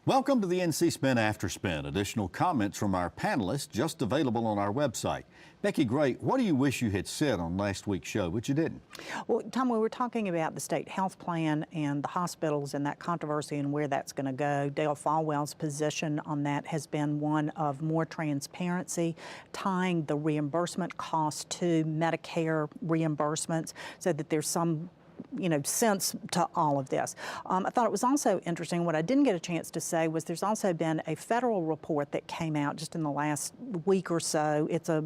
Welcome to the NC Spin After Spin. Additional comments from our panelists just available on our website. Becki Gray, what do you wish you had said on last week's show, but you didn't? Well, Tom, we were talking about the state health plan and the hospitals and that controversy and where that's going to go. Dale Folwell's position on that has been one of more transparency, tying the reimbursement cost to Medicare reimbursements so that there's some sense to all of this. I thought it was also interesting, what I didn't get a chance to say was there's also been a federal report that came out just in the last week or so. It's a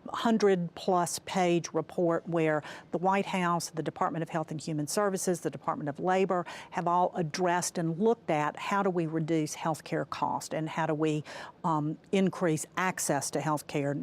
100-plus page report where the White House, the Department of Health and Human Services, the Department of Labor have all addressed and looked at how do we reduce health care cost and how do we increase access to health care,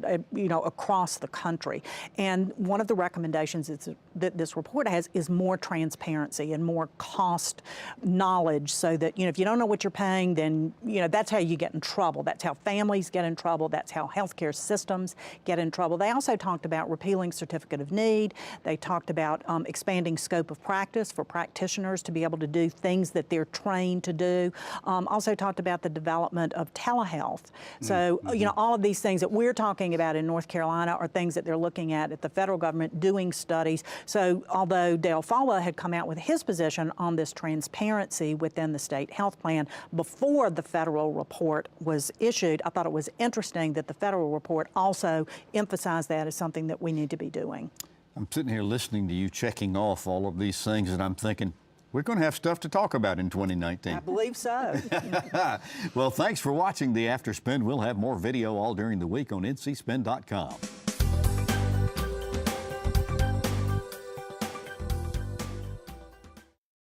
across the country. And one of the recommendations that this report has is more transparency and more cost knowledge so that, if you don't know what you're paying, then, that's how you get in trouble. That's how families get in trouble. That's how healthcare systems get in trouble. They also talked about repealing certificate of need. They talked about expanding scope of practice for practitioners to be able to do things that they're trained to do. Also talked about the development of telehealth. So, all of these things that we're talking about in North Carolina are things that they're looking at the federal government doing studies. So, although Dale Folwell had come out with his position on this transparency within the state health plan before the federal report was issued, I thought it was interesting that the federal report also emphasized that as something that we need to be doing. I'm sitting here listening to you checking off all of these things, and I'm thinking, we're going to have stuff to talk about in 2019. I believe so. Well, thanks for watching the After Spin. We'll have more video all during the week on ncspin.com.